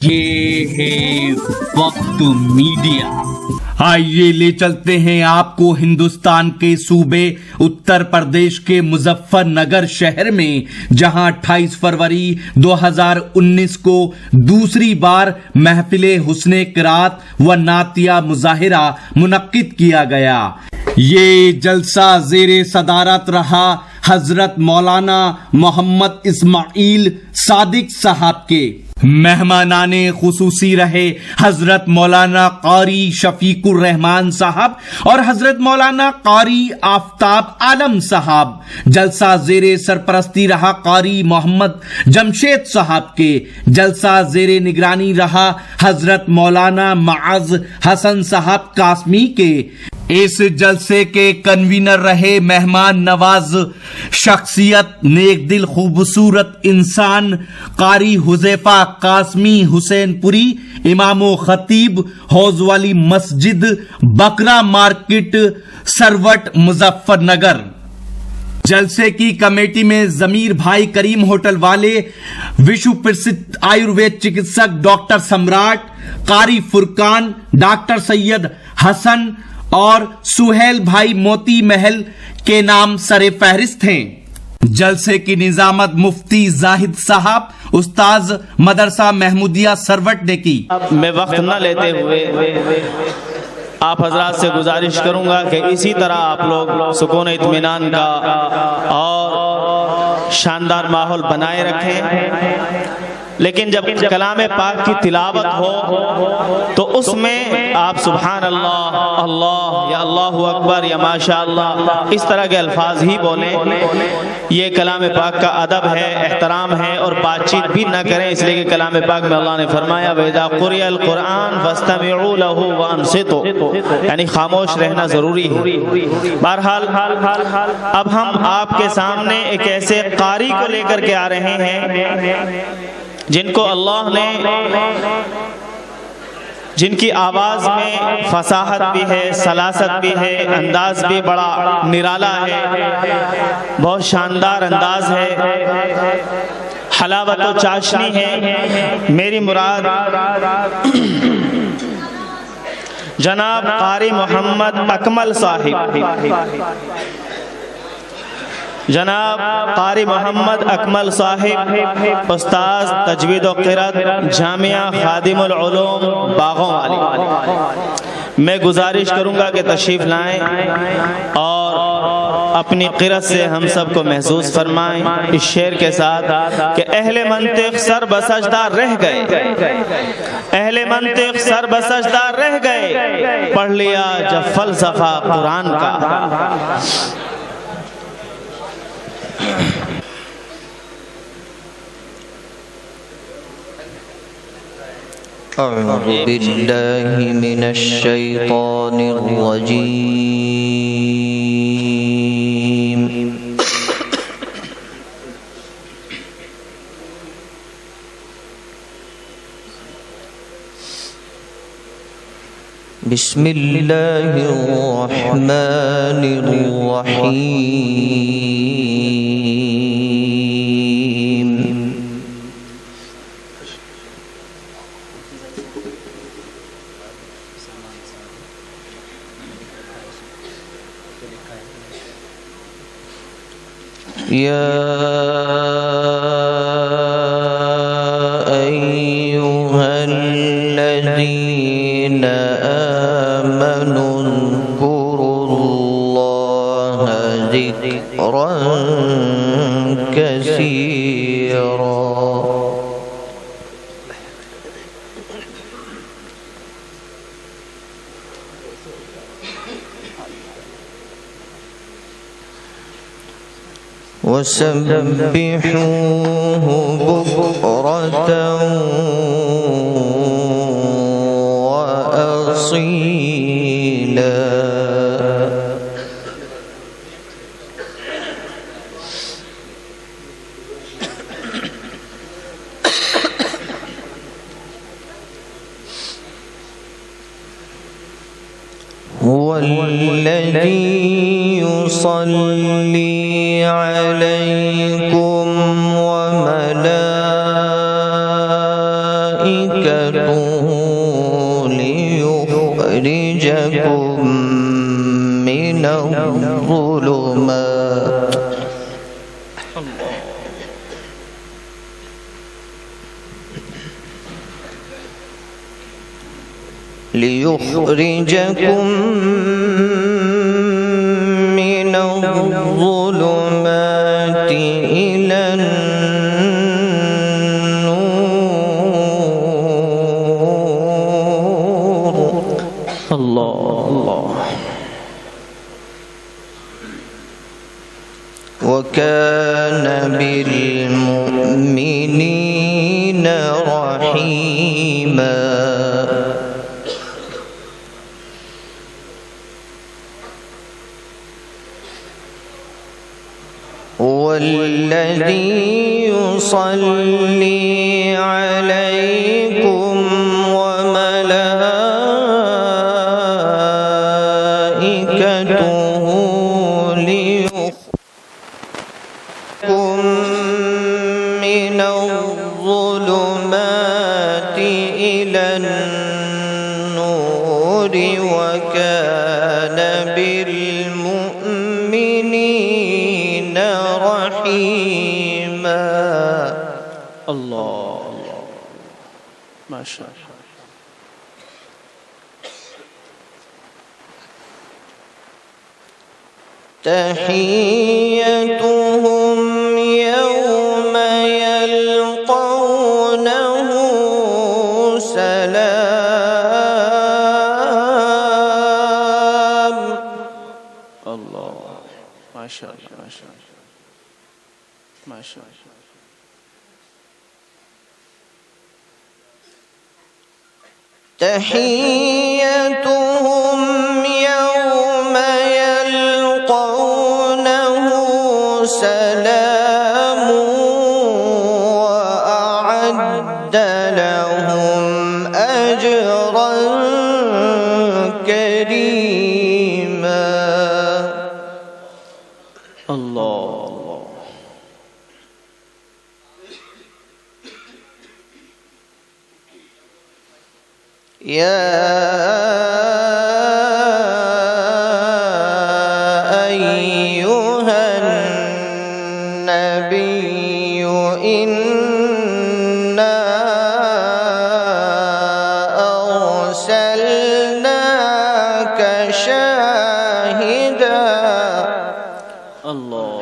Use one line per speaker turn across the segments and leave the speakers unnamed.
یہ ہے وقت میڈیا۔ آئیے لے چلتے ہیں آپ کو ہندوستان کے صوبے اتر پردیش کے مظفر نگر شہر میں، جہاں 28 فروری 2019 کو دوسری بار محفل حسن قرات و نعتیہ مظاہرہ منعقد کیا گیا۔ یہ جلسہ زیر صدارت رہا حضرت مولانا محمد اسماعیل صادق صاحب کے۔ مہمانان خصوصی رہے حضرت مولانا قاری شفیقور رحمان صاحب اور حضرت مولانا قاری آفتاب عالم صاحب۔ جلسہ زیر سرپرستی رہا قاری محمد جمشید صاحب کے۔ جلسہ زیر نگرانی رہا حضرت مولانا معاذ حسن صاحب قاسمی کے۔ اس جلسے کے کنوینر رہے مہمان نواز شخصیت، نیک دل، خوبصورت انسان قاری حذیفہ قاسمی حسین پوری، امام و خطیب حوض والی مسجد بکرا مارکیٹ سروٹ مظفر نگر۔ جلسے کی کمیٹی میں ضمیر بھائی کریم ہوٹل والے، وشو پرسدھ آیوروید چکتسک ڈاکٹر سمراٹ، قاری فرقان ڈاکٹر سید حسن اور سہیل بھائی موتی محل کے نام سر فہرست ہیں۔ جلسے کی نظامت مفتی زاہد صاحب استاذ مدرسہ محمودیہ سروٹ نے کی۔
میں وقت نہ لیتے ہوئے آپ حضرات سے گزارش کروں گا کہ اسی طرح آپ لوگ سکون اطمینان کا اور شاندار ماحول بنائے رکھیں، لیکن جب کلام پاک کی تلاوت ہو تو اس میں آپ سبحان اللہ، اللہ یا اللہ اکبر یا ماشاءاللہ اس طرح کے الفاظ ہی بولیں۔ یہ کلام پاک کا ادب ہے، احترام ہے، اور بات چیت بھی نہ کریں، اس لیے کہ کلام پاک میں اللہ نے فرمایا وَإِذَا قُرِئَ الْقُرْآنُ فَاسْتَمِعُوا لَهُ وَأَنصِتُوا، یعنی خاموش رہنا ضروری ہے۔ بہرحال اب ہم آپ کے سامنے ایک ایسے قاری کو لے کر کے آ رہے ہیں جن کو اللہ نے، جن کی آواز میں فصاحت بھی ہے، سلاست بھی ہے، انداز بھی بڑا نرالا ہے، بہت شاندار انداز ہے، حلاوت و چاشنی ہے۔ میری مراد جناب قاری محمد اکمل صاحب، جناب قاری محمد اکمل صاحب استاذ تجوید و قرات جامعہ خادم العلوم باغوں والی، میں گزارش کروں گا کہ تشریف لائیں اور اپنی قرات سے ہم سب کو محسوس فرمائیں اس شعر کے ساتھ کہ اہل منطق سر بسجدہ رہ گئے، اہل منطق سر بسجدہ رہ گئے، پڑھ لیا جب فلسفہ قرآن کا۔
اعوذ باللہ من الشیطان الرجیم، بسم اللہ الرحمن الرحیم۔ یا ایہا الذین آمنوا اذکروا اللہ ذکرا کثیرا۔ وَسَبِّحُوهُ بُكْرَةً وَأَصِيلًا۔ هو الذي يصلي عليكم وملائكته ليخرجكم من الظلمات إلى النور.
الله.
وكان بالمؤمنين رحيما. والذي يصلي عليكم وملائكته ليخرجكم من الظلمات إلى النور وكان بالمؤمنين رحيما.
الله. ما شاء الله.
تحيتهم يوم يلقونه سلام.
الله. ما شاء الله. ما شاء الله. ما شاء الله.
تحيتهم يوم يلقونه سلام وأعد لهم أجرا كريما.
الله.
يا أيها النبي إنا أرسلناك شاهدا.
الله.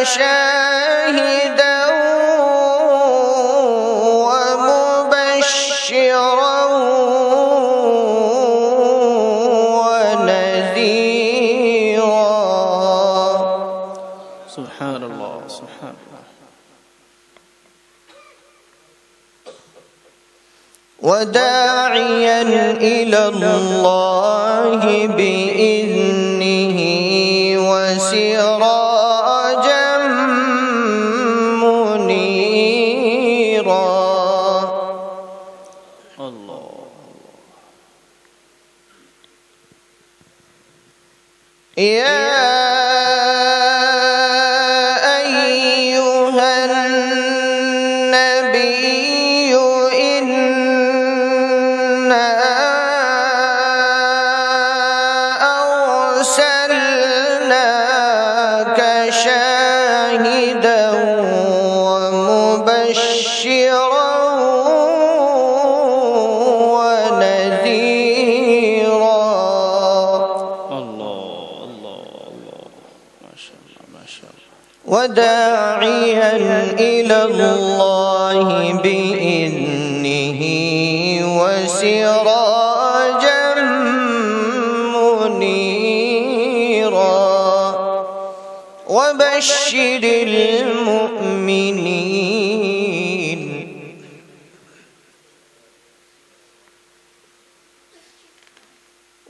شاهدا ومبشرا ونذيرا.
سبحان الله. سبحان الله.
وداعيا إلى الله بإذنه وسراجا منيرا.
الله.
يا أيها النبي إنا أرسلناك شاهدا ومبشرا ونذيرا. وداعيا إلى الله بإذنه وسراجا منيرا. وبشر المؤمنين.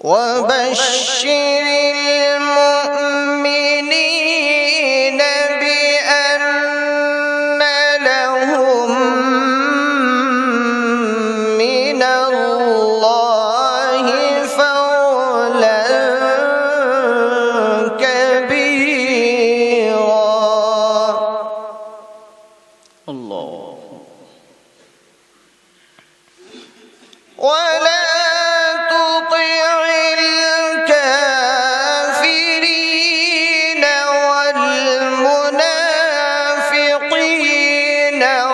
وبشر المؤمنين بأن لهم من الله الله فولا كبيرا.
الله.
ولا تطع الكافرين والمنافقين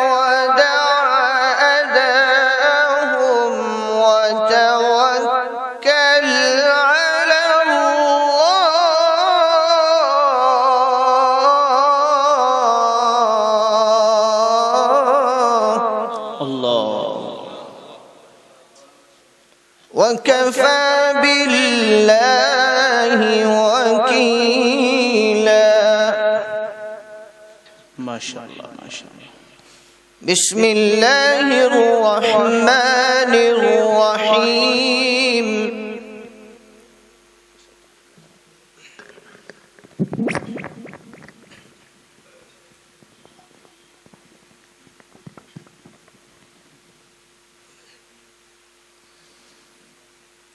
ودع أذاهم وتوكل على الله
الله.
وكفى بالله وكيلا.
ما شاء الله ما شاء الله.
بسم الله الرحمن الرحيم.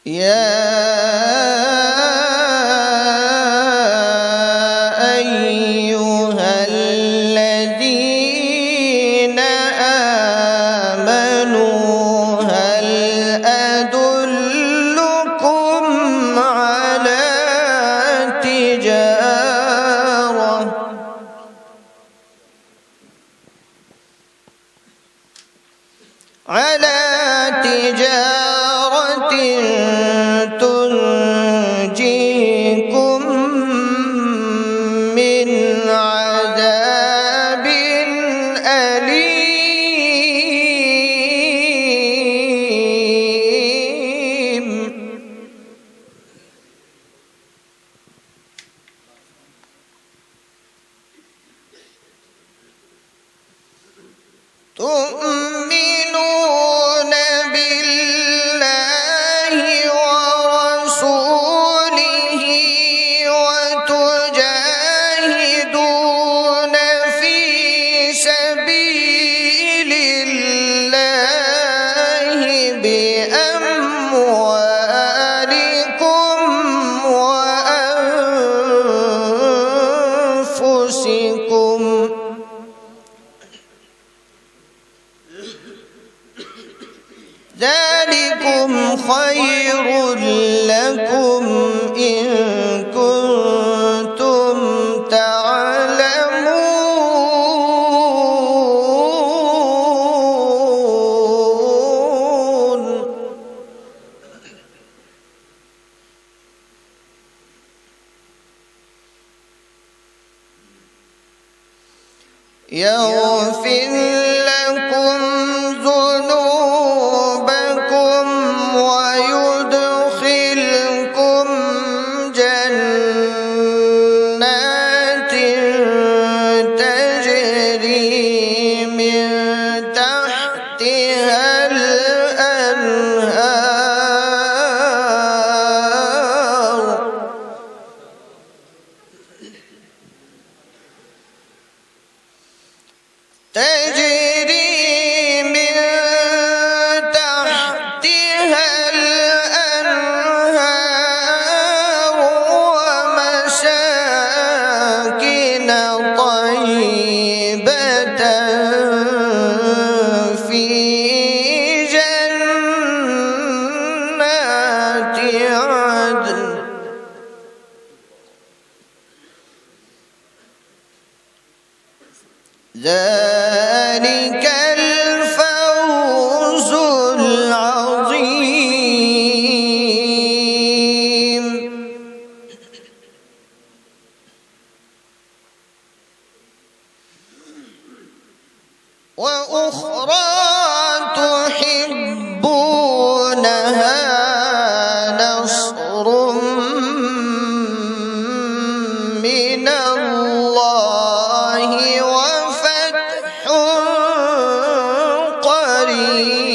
يا أيها الذين آمنوا هل أدلكم على تجارة تنجيكم من عذاب أليم. تؤمنون بالله ورسوله وتجاهدون في سبيل الله بأموالكم وأنفسكم. ذلكم خير لكم إن كنتم تعلمون. يغفر لكم ذنوبكم ويدخلكم جنات تجري من تحتها الأنهار. تجري من تحتها الأنهار ومساكن طيبة في جنات عدن. ذلك الفوز العظيم. وأخرى تحبونها نصر من الله وفتح قريب.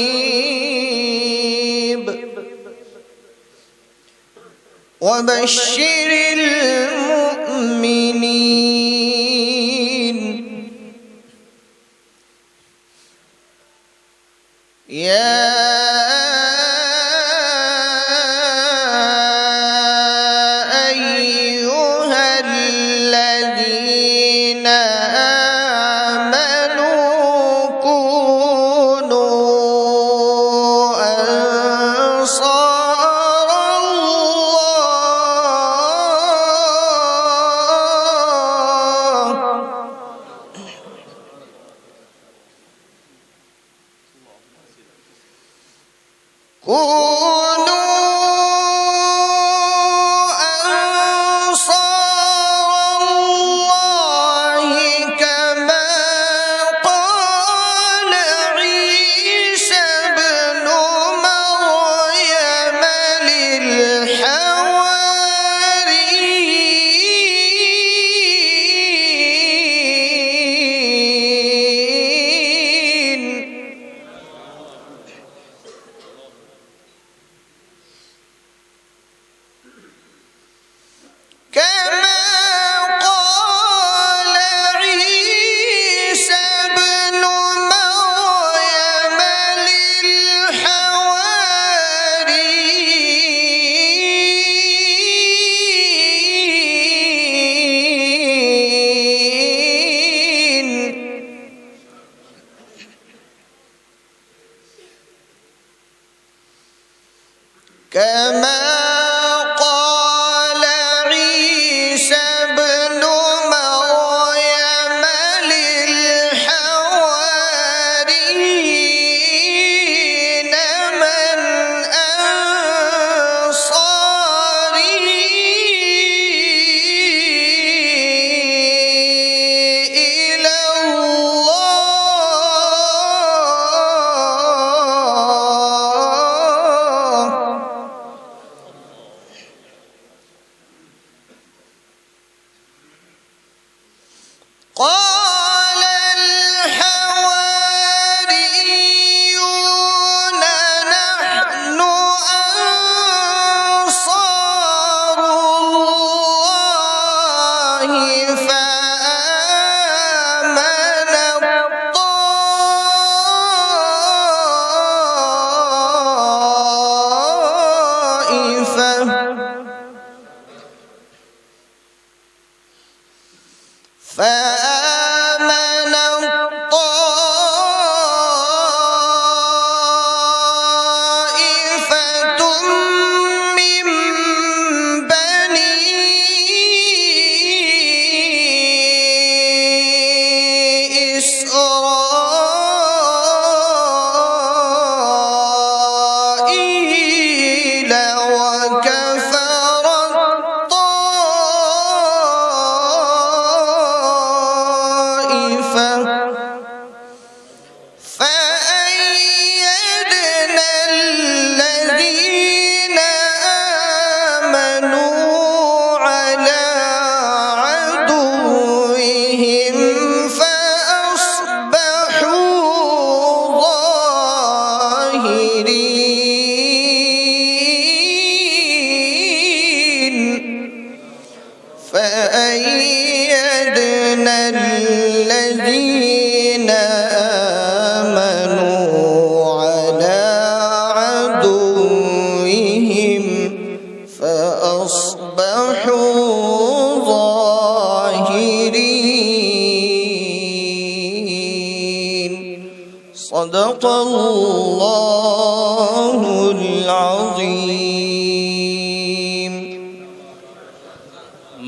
وبشر المؤمنين. يا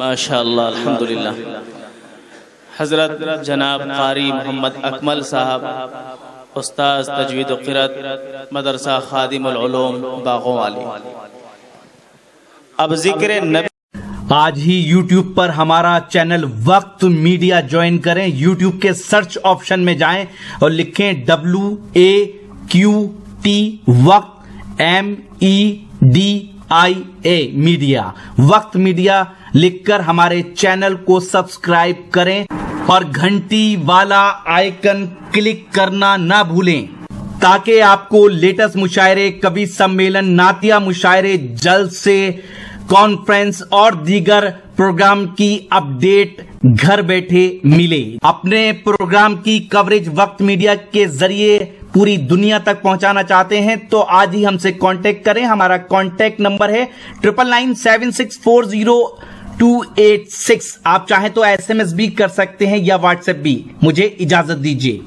माशाअल्लाह अल्हम्दुलिल्लाह। हजरत जनाब क़ारी मोहम्मद अकमल साहब, उस्ताद तजवीद व क़िरात, मदरसा खादिमुल उलूम बागों वाली। अब जिक्र नबी।
आज ही YouTube पर हमारा चैनल वक्त मीडिया ज्वाइन करें। YouTube के सर्च ऑप्शन में जाएं और लिखें WAQT वक्त MEDIA मीडिया। वक्त मीडिया लिखकर हमारे चैनल को सब्सक्राइब करें और घंटी वाला आइकन क्लिक करना ना भूलें ताकि आपको लेटेस्ट मुशायरे, कवि सम्मेलन, नातिया मुशायरे, जलसे, कॉन्फ्रेंस और दीगर प्रोग्राम की अपडेट घर बैठे मिले। अपने प्रोग्राम की कवरेज वक्त मीडिया के जरिए पूरी दुनिया तक पहुंचाना चाहते हैं तो आज ही हमसे कांटेक्ट करें। हमारा कांटेक्ट नंबर है 9997640286। आप चाहें तो SMS भी कर सकते हैं या व्हाट्सएप भी। मुझे इजाजत दीजिए।